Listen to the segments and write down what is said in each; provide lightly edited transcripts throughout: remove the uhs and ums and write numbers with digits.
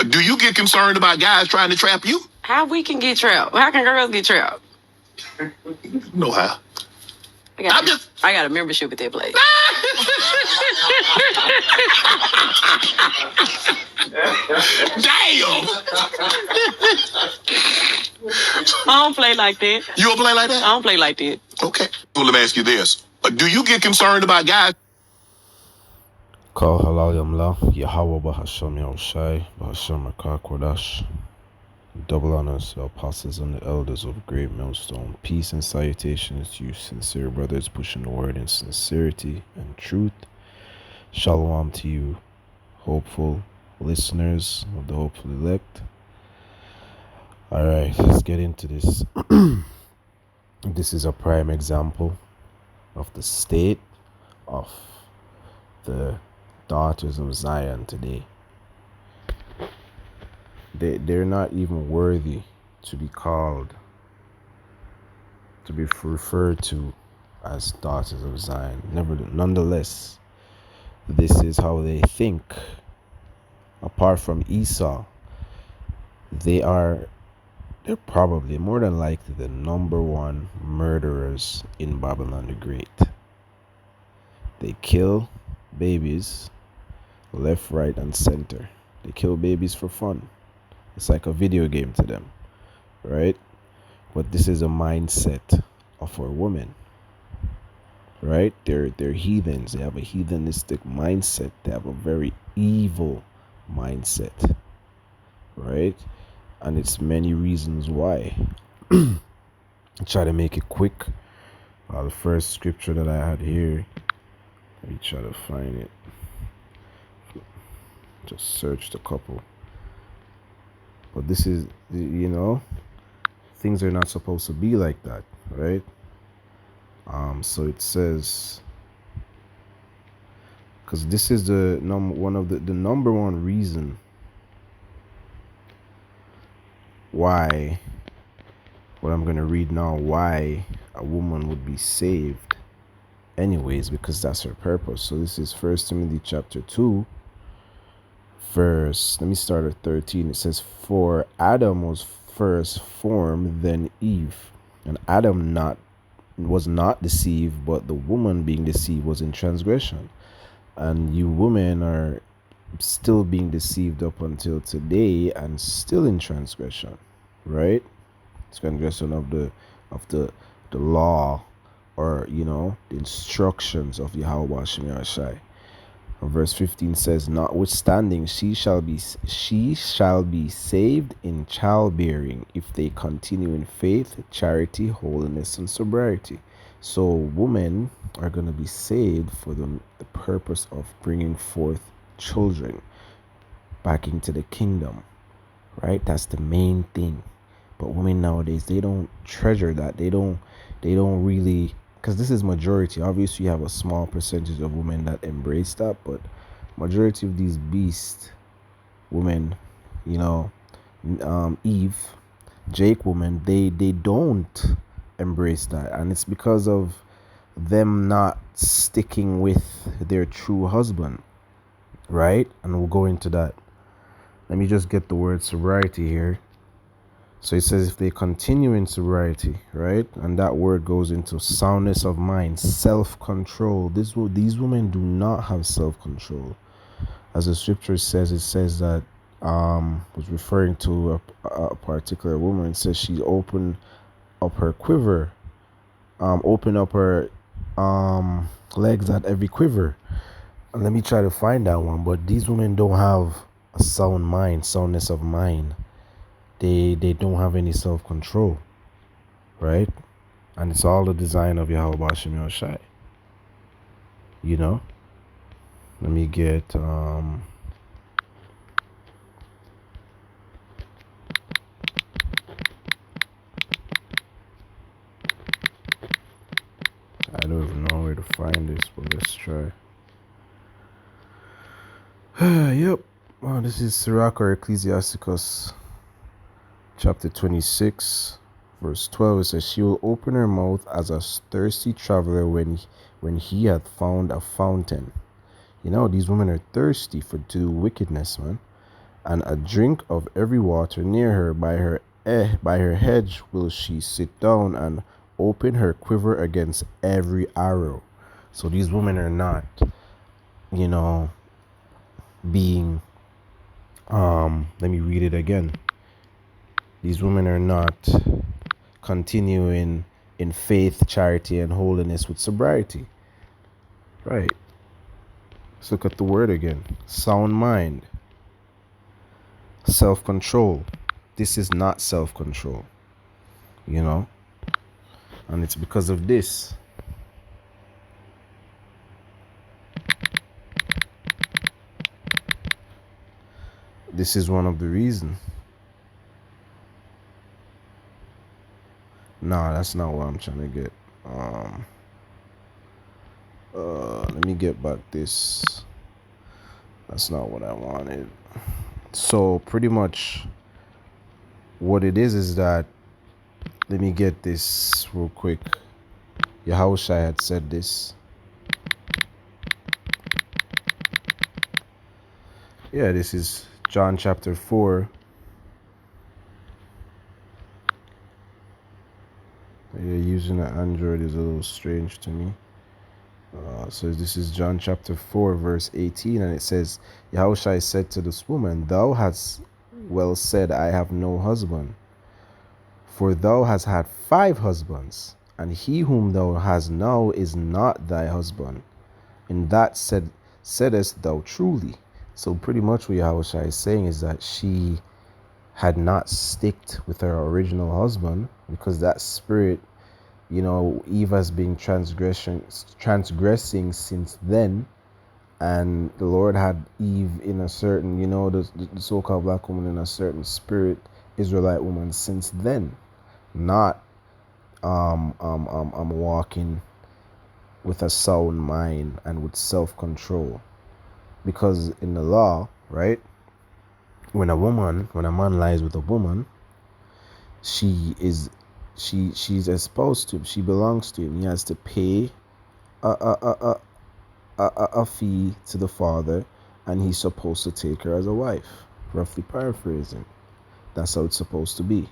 Do you get concerned about guys trying to trap you? How we can get trapped? How can girls get trapped? No how. I got a membership at that place. Damn! I don't play like that. You don't play like that? I don't play like that. Okay. Well, let me ask you this. Do you get concerned about guys? Call halal yamla, Yahweh Bahasham Yahushai, Bahasham Kodash. Double honors to the apostles and the elders of Great Millstone. Peace and salutations to you sincere brothers pushing the word in sincerity and truth. Shalom to you, hopeful listeners of the hopeful elect. Alright, let's get into this. This is a prime example of the state of the daughters of Zion today. They're not even worthy to be called, to be referred to as daughters of Zion. Nonetheless, this is how they think. Apart from Esau, they're probably more than likely the number one murderers in Babylon the Great. They kill babies left, right, and center. They kill babies for fun. It's like a video game to them, right? But this is a mindset of our women, right? They're heathens. They have a heathenistic mindset. They have a very evil mindset, right? And it's many reasons why. I'll try to make it quick. The first scripture that I had here, let me try to find it. Just searched a couple. But this is, things are not supposed to be like that, right? So it says, because this is the number one reason why, what I'm going to read now, why a woman would be saved anyways, because that's her purpose. So this is 1 Timothy chapter 2, verse, let me start at 13. It says, for Adam was first formed, then Eve. And Adam was not deceived, but the woman being deceived was in transgression. And you women are still being deceived up until today and still in transgression, right? Transgression of the law, or the instructions of Yahweh Shem Yahshai. Verse 15 says, notwithstanding, she shall be saved in childbearing if they continue in faith, charity, holiness, and sobriety. So women are going to be saved for the purpose of bringing forth children back into the kingdom, right? That's the main thing. But women nowadays, they don't treasure that. They don't really, because this is majority. Obviously, you have a small percentage of women that embrace that, but majority of these beast women, Eve, Jake women, they don't embrace that, and it's because of them not sticking with their true husband, right? And we'll go into that. Let me just get the word sobriety here. So it says if they continue in sobriety, right? And that word goes into soundness of mind, self-control. These women do not have self-control. As the scripture says, it says that was referring to a particular woman. It says she opened up her quiver, opened up her legs at every quiver. And let me try to find that one. But these women don't have a sound mind, soundness of mind. They don't have any self-control, right? And it's all the design of Yahweh Shem Yahushai. Let me get I don't even know where to find this, but let's try. Yep. Wow, this is Sirach or Ecclesiasticus chapter 26, verse 12. It says, she will open her mouth as a thirsty traveler when he hath found a fountain. These women are thirsty to do wickedness, man. and a drink of every water near her. By her hedge will she sit down and open her quiver against every arrow. So these women are not, you know, being let me read it again. These women are not continuing in faith, charity, and holiness with sobriety. Right. Let's look at the word again. Sound mind. Self-control. This is not self-control. You know? And it's because of this. This is one of the reasons. Nah, that's not what I'm trying to get. Let me get back this. That's not what I wanted. So pretty much what it is that, let me get this real quick. Yahushua had said this. Yeah, this is John chapter 4. Yeah, using an Android is a little strange to me. So this is John chapter 4 verse 18, and it says, Yahushua said to this woman, Thou hast well said, I have no husband. For thou hast had 5 husbands, and he whom thou hast now is not thy husband. And that saidest thou truly. So pretty much what Yahushua is saying is that she had not sticked with her original husband, because that spirit, you know, Eve has been transgressing since then, and the Lord had Eve in a certain, you know, the so-called black woman in a certain spirit, Israelite woman since then, not walking with a sound mind and with self-control. Because in the law, right, when a man lies with a woman, she's exposed to him. She belongs to him. He has to pay a fee to the father, and he's supposed to take her as a wife. Roughly paraphrasing, that's how it's supposed to be.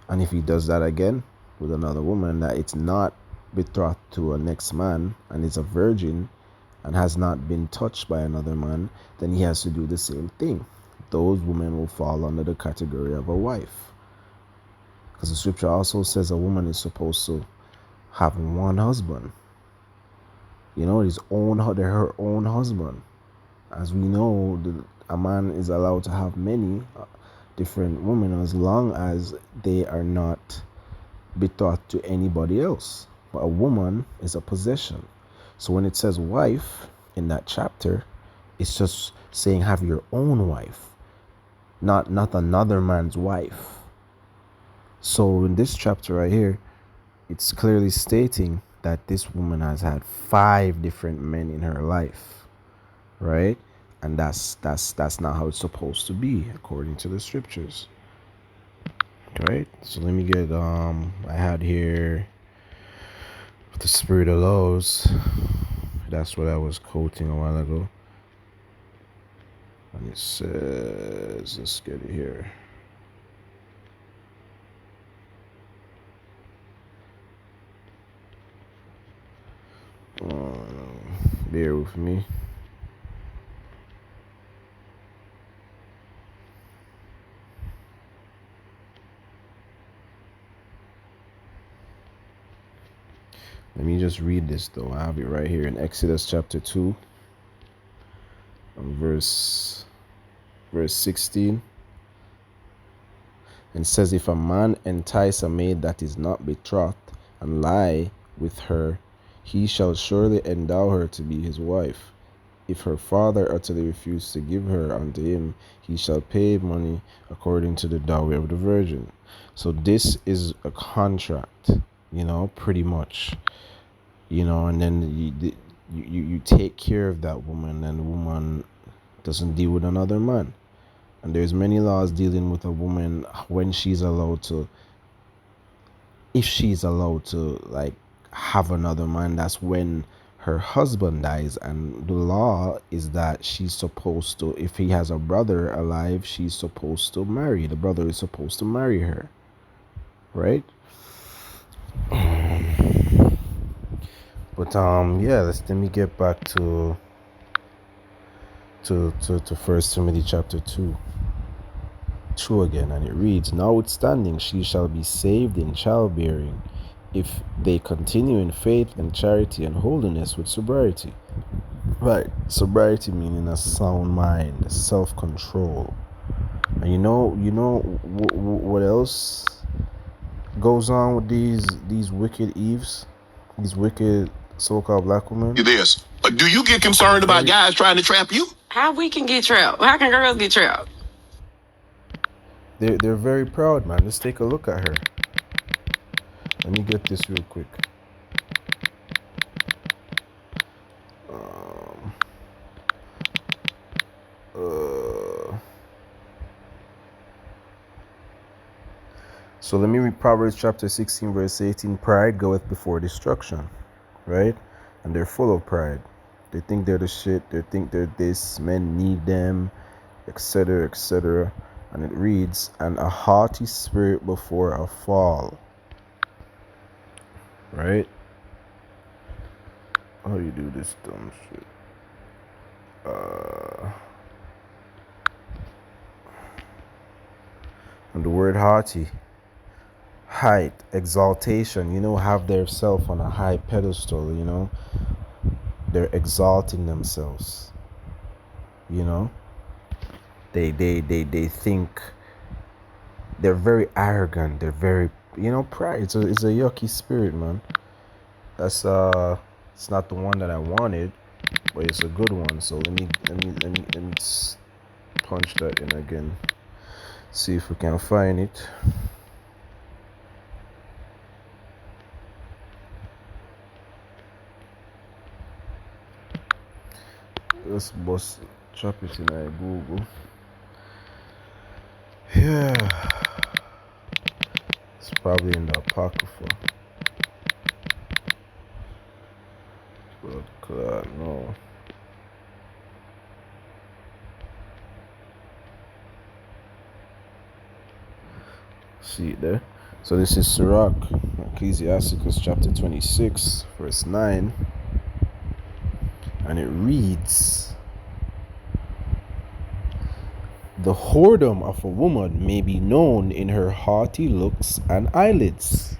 And if he does that again with another woman that it's not betrothed to a next man and is a virgin and has not been touched by another man, then he has to do the same thing. Those women will fall under the category of a wife. Because the scripture also says a woman is supposed to have one husband. You know, her own husband. As we know, a man is allowed to have many different women as long as they are not betrothed to anybody else. But a woman is a possession. So when it says wife in that chapter, it's just saying have your own wife, not another man's wife. So in this chapter right here, it's clearly stating that this woman has had 5 different men in her life, right? And that's not how it's supposed to be according to the scriptures, right? So let me get I had here the spirit allows. That's what I was quoting a while ago, and it says, let's get it here. Bear with me. Let me just read this though. I have it right here in Exodus chapter 2, verse 16. And says, if a man entice a maid that is not betrothed and lie with her, he shall surely endow her to be his wife. If her father utterly refuse to give her unto him, he shall pay money according to the dowry of the virgin. So this is a contract, you know, pretty much, you know, and then you take care of that woman, and the woman doesn't deal with another man. And there's many laws dealing with a woman when she's allowed to, if she's allowed to like have another man. That's when her husband dies, and the law is that she's supposed to, if he has a brother alive, she's supposed to marry, the brother is supposed to marry her, right? But yeah, let me get back to First Timothy chapter 2 again, and it reads, notwithstanding she shall be saved in childbearing, if they continue in faith and charity and holiness with sobriety. Right, sobriety meaning a sound mind, self-control. And you know what else goes on with these wicked Eves, these wicked so-called black women? This. Do you get concerned about guys trying to trap you? How we can get trapped? How can girls get trapped? They're very proud, man. Let's take a look at her. Let me get this real quick. So let me read Proverbs chapter 16 verse 18. Pride goeth before destruction, right? And they're full of pride. They think they're the shit. They think they're this. Men need them, etc., etc. And it reads, and a haughty spirit before a fall. Right? How you do this dumb shit? And the word haughty, height, exaltation, have their self on a high pedestal, they're exalting themselves, they think they're very arrogant, they're very, pride. It's a yucky spirit, man. That's it's not the one that I wanted, but it's a good one. So let me punch that in again, see if we can find it. Let's chop it in Google. Yeah, it's probably in the Apocrypha. But no. See it there. So this is Sirach, Ecclesiasticus chapter 26, verse 9. And it reads, the whoredom of a woman may be known in her haughty looks and eyelids.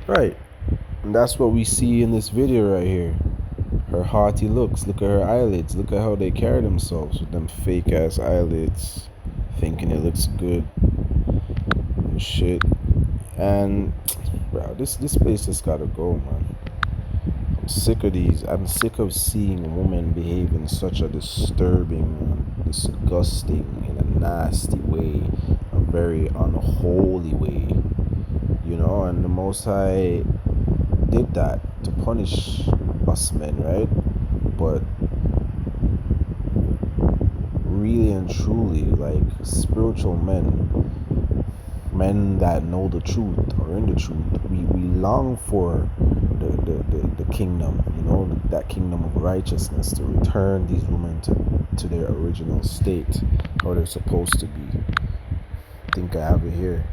Right. And that's what we see in this video right here. Her haughty looks. Look at her eyelids. Look at how they carry themselves with them fake ass eyelids, thinking it looks good and shit. And bro, this place just gotta go, man. I'm sick of these. I'm sick of seeing women behave in such a disturbing, disgusting, in a nasty way, a very unholy way. And the Most High did that to punish us men, right? But really and truly, like spiritual men that know the truth or in the truth, we long for the kingdom, that kingdom of righteousness, to return these women to their original state, or they're supposed to be. I think I have it here.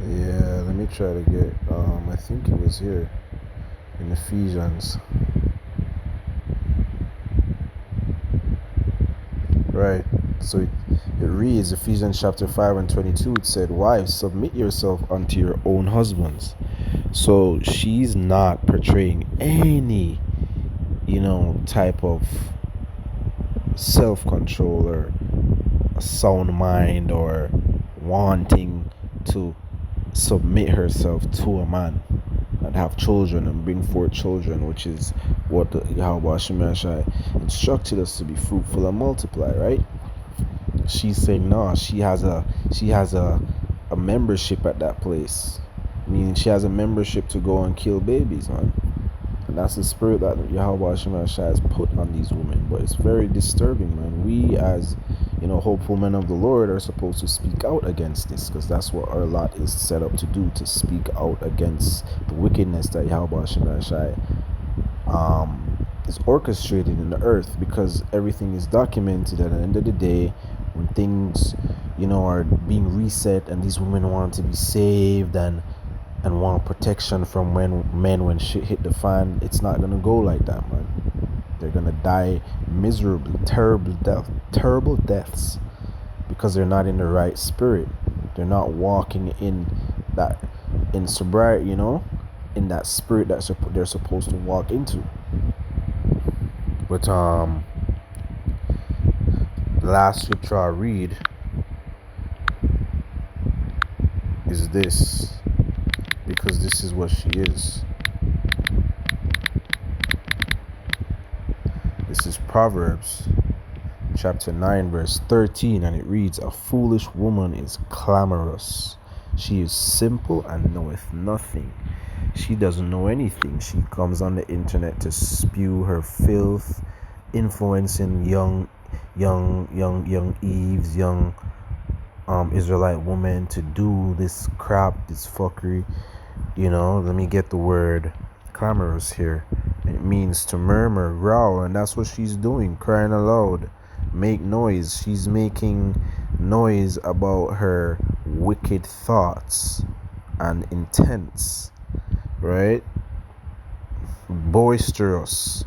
Yeah, let me try to get, I think it was here in Ephesians. Right, so it reads, Ephesians chapter 5 and 22, it said, wives, submit yourself unto your own husbands. So she's not portraying any, type of self-control or a sound mind or wanting to submit herself to a man and have children and bring forth children, which is what Yahweh Shemashai instructed us to be fruitful and multiply, right? She's saying no, she has a membership at that place, meaning she has a membership to go and kill babies, man. And that's the spirit that Yahweh Shemashah has put on these women. But it's very disturbing, man. We, as hopeful men of the Lord, are supposed to speak out against this, because that's what our lot is set up to do, to speak out against the wickedness that Yahweh Shemashah is orchestrated in the earth, because everything is documented. At the end of the day, when things are being reset and these women want to be saved and want protection from when shit hit the fan, it's not gonna go like that, man. They're gonna die miserably, terrible deaths, because they're not in the right spirit. They're not walking in sobriety, in that spirit that they're supposed to walk into. But the last scripture I read is this, because this is what she is. This is Proverbs chapter 9 verse 13, and it reads, "A foolish woman is clamorous. She is simple and knoweth nothing." She doesn't know anything. She comes on the internet to spew her filth, influencing young Eves, young Israelite women to do this crap, this fuckery. Let me get the word clamorous here. It means to murmur, growl, and that's what she's doing, crying aloud, make noise. She's making noise about her wicked thoughts and intents, right? Boisterous,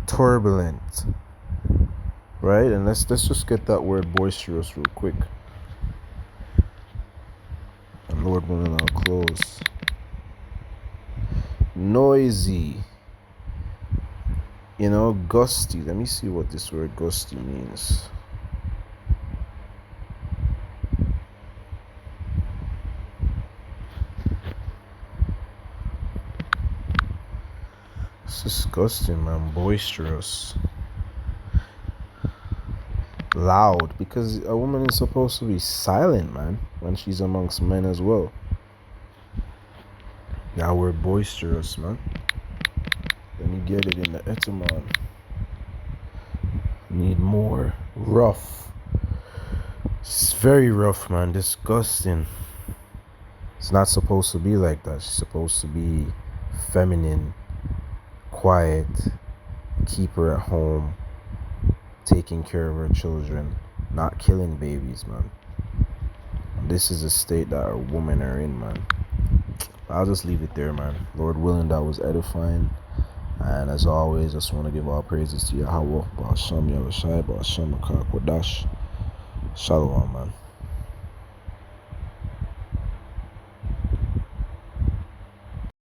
turbulent, right? And let's just get that word boisterous real quick. And Lord willing, I'll close. Noisy, gusty. Let me see what this word gusty means. It's disgusting, man. Boisterous, loud, because a woman is supposed to be silent, man, when she's amongst men as well. Now we're boisterous, man. Let me get it in the etymon. Need more. Rough. It's very rough, man. Disgusting. It's not supposed to be like that. She's supposed to be feminine, quiet, keep her at home, taking care of her children, not killing babies, man. And this is a state that our women are in, man. I'll just leave it there, man. Lord willing, that was edifying. And as always, I just want to give all praises to Yahweh, Ba'ashem Yahushai, Ba'ashem Akak Wadash. Shalom, man.